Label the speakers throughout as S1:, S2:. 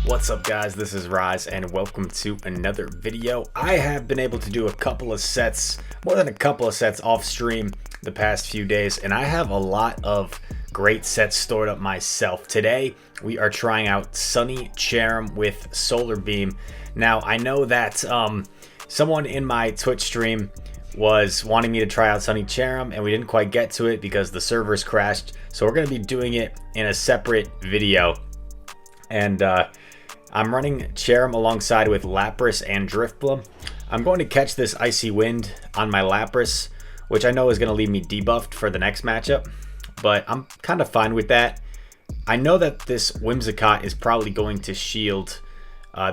S1: What's up guys, this is Rise and welcome to another video. I have been able to do a couple of sets, more than a couple of sets off stream the past few days, and I have a lot of great sets stored up myself. Today we are trying out Sunny Cherrim with Solar Beam. Now I know that someone in my Twitch stream was wanting me to try out Sunny Cherrim and we didn't quite get to it because the servers crashed, so we're going to be doing it in a separate video. And I'm running Cherrim alongside with Lapras and Drifblim. I'm going to catch this Icy Wind on my Lapras, which I know is going to leave me debuffed for the next matchup, but I'm kind of fine with that. I know that this Whimsicott is probably going to shield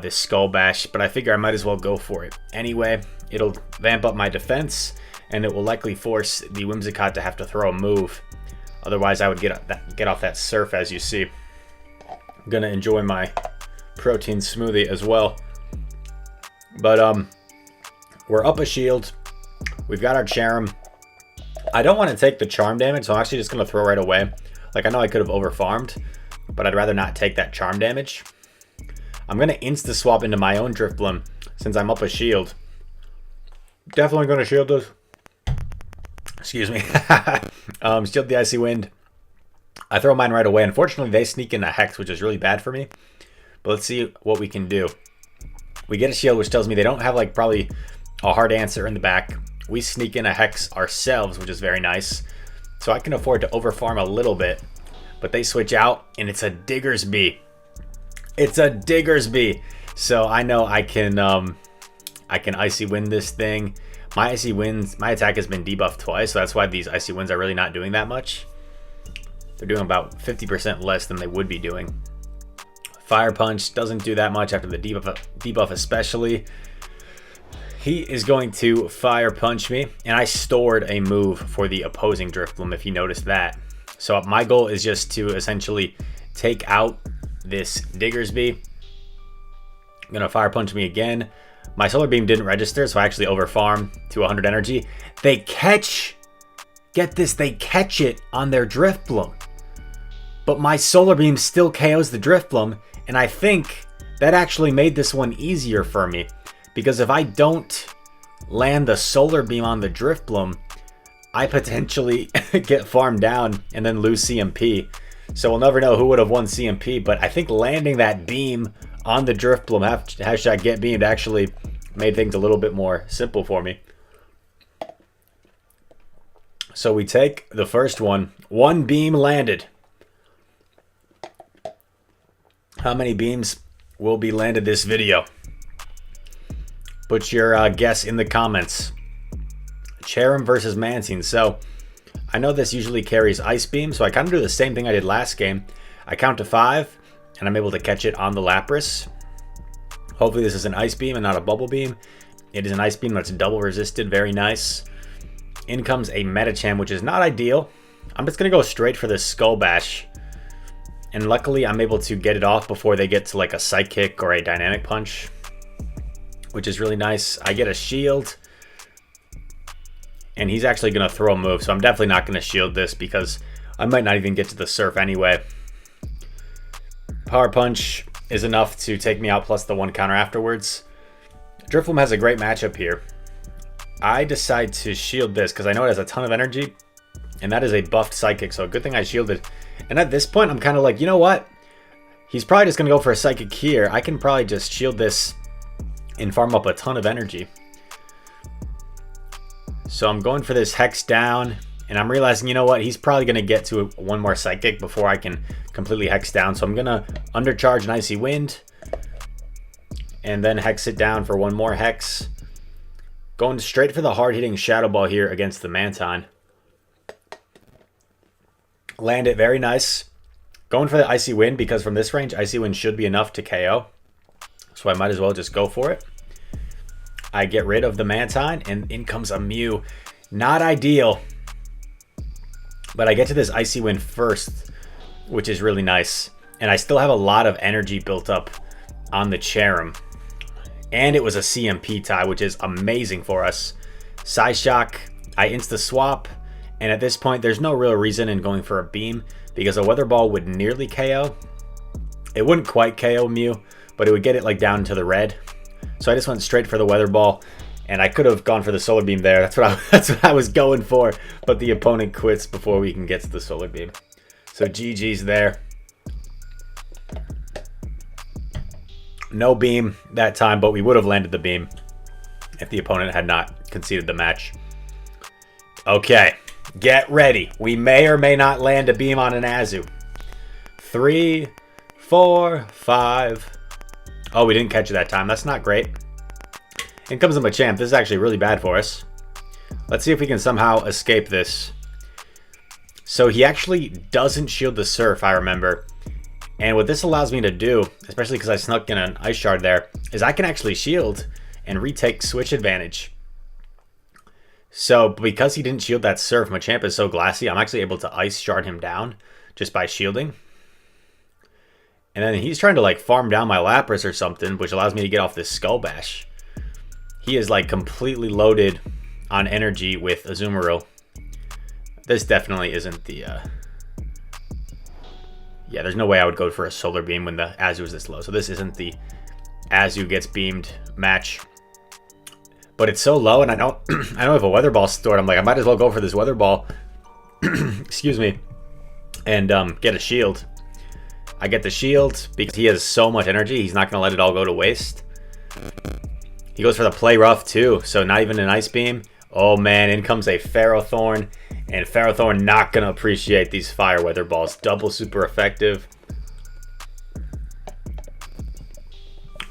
S1: this Skull Bash, but I figure I might as well go for it. Anyway, it'll vamp up my defense, and it will likely force the Whimsicott to have to throw a move. Otherwise, I would get off that Surf, as you see. I'm going to enjoy my protein smoothie as well. But we're up a shield. We've got our Cherrim. I don't want to take the charm damage, so I'm actually just going to throw right away. Like, I know I could have overfarmed, but I'd rather not take that charm damage. I'm going to insta swap into my own Drifblim since I'm up a shield. Definitely going to shield this. Excuse me. Shield the Icy Wind. I throw mine right away. Unfortunately, they sneak in a Hex, which is really bad for me. But let's see what we can do. We get a shield, which tells me they don't have like probably a hard answer in the back. We sneak in a Hex ourselves, which is very nice. So I can afford to overfarm a little bit. But they switch out, and it's a Diggersby. It's a Diggersby. So I know I can Icy Wind this thing. My Icy Winds, my attack has been debuffed twice, so that's why these Icy Winds are really not doing that much. They're doing about 50% less than they would be doing. Fire Punch doesn't do that much after the debuff especially. He is going to Fire Punch me, and I stored a move for the opposing Drifblim, if you noticed that. So my goal is just to essentially take out this Diggersby. I'm going to Fire Punch me again. My Solar Beam didn't register, so I actually overfarm to 100 energy. They catch, get this, they catch it on their Drifblim. But my Solar Beam still KOs the Drifblim, and I think that actually made this one easier for me. Because if I don't land the Solar Beam on the Drifblim, I potentially get farmed down and then lose CMP. So we'll never know who would have won CMP, but I think landing that beam on the Drifblim, hashtag get beamed, actually made things a little bit more simple for me. So we take the first one. One beam landed. How many beams will be landed this video? Put your guess in the comments. Cherrim versus Mantine. So I know this usually carries Ice Beam, so I kind of do the same thing I did last game. I count to 5, and I'm able to catch it on the Lapras. Hopefully this is an Ice Beam and not a Bubble Beam. It is an Ice Beam that's double resisted. Very nice. In comes a Metacham, which is not ideal. I'm just going to go straight for this Skull Bash. And luckily, I'm able to get it off before they get to like a Psychic or a Dynamic Punch, which is really nice. I get a shield, and he's actually going to throw a move, so I'm definitely not going to shield this because I might not even get to the Surf anyway. Power Punch is enough to take me out plus the 1 counter afterwards. Drifblim has a great matchup here. I decide to shield this because I know it has a ton of energy, and that is a buffed Psychic, so good thing I shielded. And at this point, I'm kind of like, you know what? He's probably just going to go for a Psychic here. I can probably just shield this and farm up a ton of energy. So I'm going for this Hex down, and I'm realizing, you know what? He's probably going to get to one more Psychic before I can completely Hex down. So I'm going to undercharge an Icy Wind, and then Hex it down for one more Hex. Going straight for the hard-hitting Shadow Ball here against the Mantine. Land it, very nice. Going for the Icy Wind because from this range, Icy Wind should be enough to KO. So I might as well just go for it. I get rid of the Mantine, and in comes a Mew. Not ideal. But I get to this Icy Wind first, which is really nice. And I still have a lot of energy built up on the Cherrim. And it was a CMP tie, which is amazing for us. Psyshock, I insta-swap. And at this point, there's no real reason in going for a beam because a Weather Ball would nearly KO. It wouldn't quite KO Mew, but it would get it like down to the red. So I just went straight for the weather ball, and I could have gone for the solar beam there. That's what I was going for, but the opponent quits before we can get to the solar beam. So GG's there. No beam that time, but we would have landed the beam if the opponent had not conceded the match. Okay, get ready. We may or may not land a beam on an Azu. 3, 4, 5. Oh, we didn't catch it that time. That's not great. In comes the Machamp. This is actually really bad for us. Let's see if we can somehow escape this. So he actually doesn't shield the Surf, I remember. And what this allows me to do, especially because I snuck in an Ice Shard there, is I can actually shield and retake switch advantage. So because he didn't shield that Surf, Machamp is so glassy, I'm actually able to Ice Shard him down just by shielding. And then he's trying to like farm down my Lapras or something, which allows me to get off this Skull Bash. He is like completely loaded on energy with Azumaril. This definitely isn't the... Yeah, there's no way I would go for a Solar Beam when the Azu is this low. So this isn't the Azu gets beamed match. But it's so low, and I don't have a Weather Ball stored. I'm like, I might as well go for this Weather Ball. Excuse me. And get a shield. I get the shield because he has so much energy. He's not going to let it all go to waste. He goes for the Play Rough too. So not even an Ice Beam. Oh man, in comes a Ferrothorn. And Ferrothorn not going to appreciate these Fire Weather Balls. Double super effective.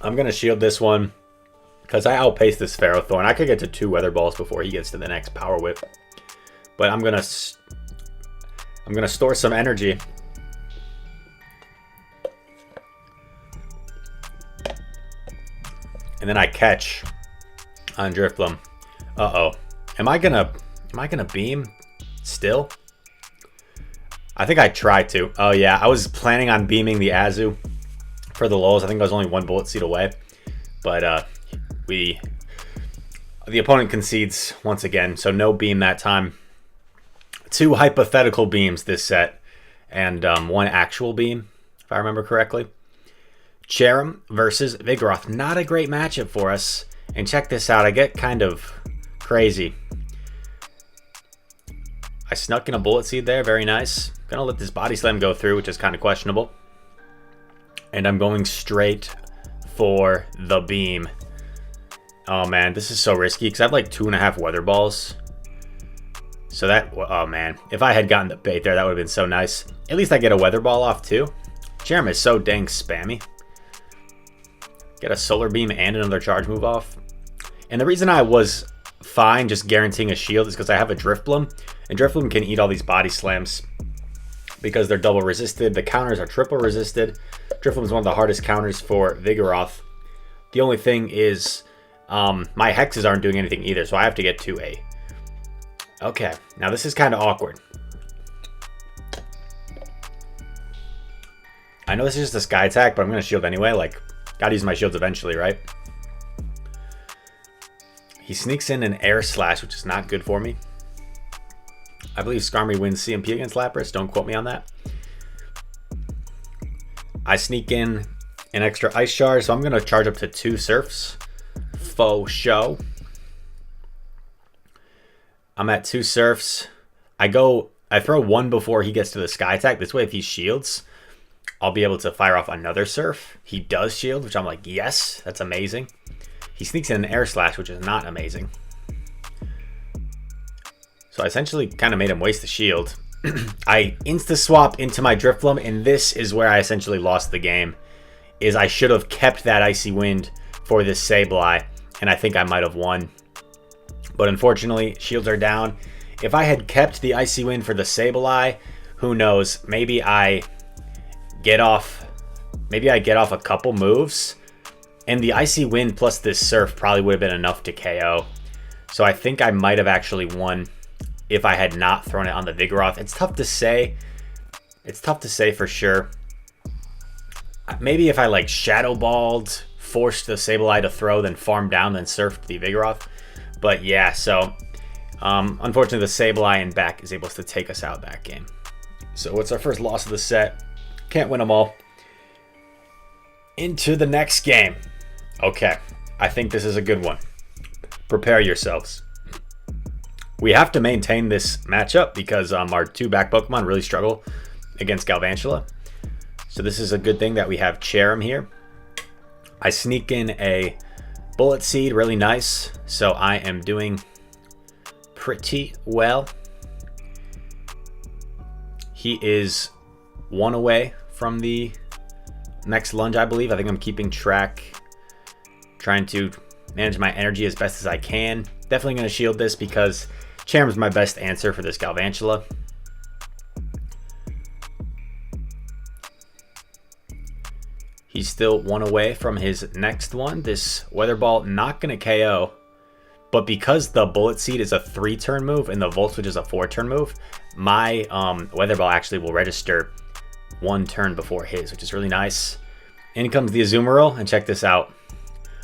S1: I'm going to shield this one because I outpaced this Ferrothorn. I could get to 2 Weather Balls before he gets to the next Power Whip. But I'm going to store some energy. And then I catch on Drifblim. Uh-oh. Am I gonna beam still? I think I tried to. Oh yeah, I was planning on beaming the Azu for the lulls. I think I was only 1 bullet seed away. But the opponent concedes once again, so no beam that time. 2 hypothetical beams this set, and 1 actual beam, if I remember correctly. Cherrim versus Vigoroth. Not a great matchup for us. And check this out. I get kind of crazy. I snuck in a Bullet Seed there. Very nice. Gonna let this Body Slam go through, which is kind of questionable. And I'm going straight for the beam. Oh man, this is so risky because I have like 2.5 Weather Balls. So that, oh man. If I had gotten the bait there, that would have been so nice. At least I get a Weather Ball off too. Cherrim is so dang spammy. Get a Solar Beam and another charge move off. And the reason I was fine just guaranteeing a shield is because I have a Drifblim. And Drifblim can eat all these Body Slams because they're double resisted. The counters are triple resisted. Drifblim is one of the hardest counters for Vigoroth. The only thing is my Hexes aren't doing anything either, so I have to get to a... Okay, now this is kind of awkward. I know this is just a Sky Attack, but I'm going to shield anyway. Like, gotta use my shields eventually, right? He sneaks in an Air Slash, which is not good for me. I believe Skarmory wins CMP against Lapras. Don't quote me on that. I sneak in an extra Ice Shard, so I'm going to charge up to 2 Surfs. Faux show. I'm at 2 Surfs. I throw 1 before he gets to the Sky Attack. This way, if he shields, I'll be able to fire off another Surf. He does shield, which I'm like, yes, that's amazing. He sneaks in an Air Slash, which is not amazing. So I essentially kind of made him waste the shield. I insta-swap into my Drifblim, and this is where I essentially lost the game. Is I should have kept that Icy Wind for this Sableye, and I think I might have won. But unfortunately, shields are down. If I had kept the Icy Wind for the Sableye, who knows, maybe I get off a couple moves, and the Icy Wind plus this Surf probably would have been enough to KO. So I think I might have actually won if I had not thrown it on the Vigoroth. It's tough to say. It's tough to say for sure. Maybe if I like Shadow Balled, forced the Sableye to throw, then farmed down, then surfed the Vigoroth. But yeah, so unfortunately the Sableye and back is able to take us out that game. So what's our first loss of the set? Can't win them all. into the next game. Okay, I think this is a good one. Prepare yourselves. We have to maintain this matchup because our two back Pokemon really struggle against Galvantula. So this is a good thing that we have Cherrim here. I sneak in a Bullet Seed, really nice. So I am doing pretty well. He is one away from the next lunge, I believe. I think I'm keeping track, trying to manage my energy as best as I can. Definitely going to shield this because Cherrim's my best answer for this Galvantula. He's still one away from his next one. This Weather Ball not going to KO, but because the Bullet Seed is a 3-turn move and the Volt Switch is a 4-turn move, my Weather Ball actually will register 1 turn before his, which is really nice. In comes the Azumaril, and check this out.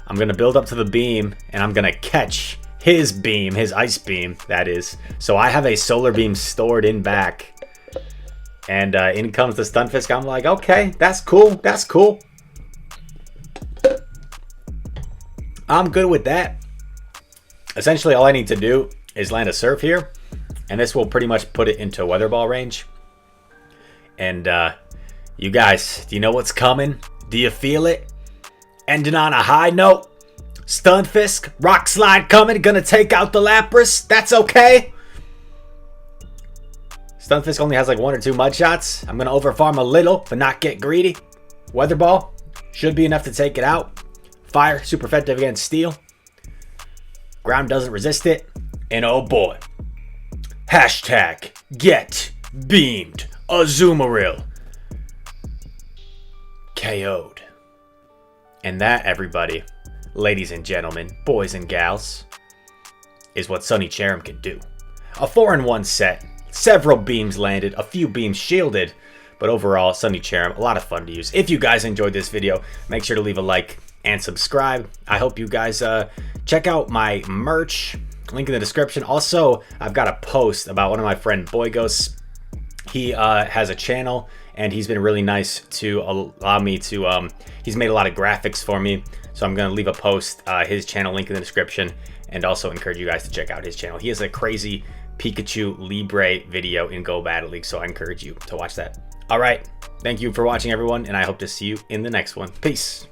S1: I'm going to build up to the beam, and I'm going to catch his beam, his Ice Beam, that is. So I have a Solar Beam stored in back. And in comes the Stunfisk. I'm like, okay, that's cool, that's cool. I'm good with that. Essentially, all I need to do is land a Surf here, and this will pretty much put it into Weather Ball range. And you guys, do you know what's coming? Do you feel it? Ending on a high note. Stunfisk, Rock Slide coming, gonna take out the Lapras. That's okay. Stunfisk only has like 1 or 2 mud shots. I'm gonna overfarm a little, but not get greedy. Weather Ball should be enough to take it out. Fire, super effective against Steel. Ground doesn't resist it. And oh boy. Hashtag get beamed Azumaril. KO'd. And that, everybody, ladies and gentlemen, boys and gals, is what Sunny Cherrim can do. A 4-in-1 set, several beams landed, a few beams shielded, but overall, Sunny Cherrim, a lot of fun to use. If you guys enjoyed this video, make sure to leave a like and subscribe. I hope you guys check out my merch, link in the description. Also, I've got a post about one of my friend Boygos. He has a channel, and he's been really nice to allow me to, he's made a lot of graphics for me. So I'm going to leave a post, his channel link in the description, and also encourage you guys to check out his channel. He has a crazy Pikachu Libre video in Go Battle League, so I encourage you to watch that. All right, thank you for watching, everyone, and I hope to see you in the next one. Peace.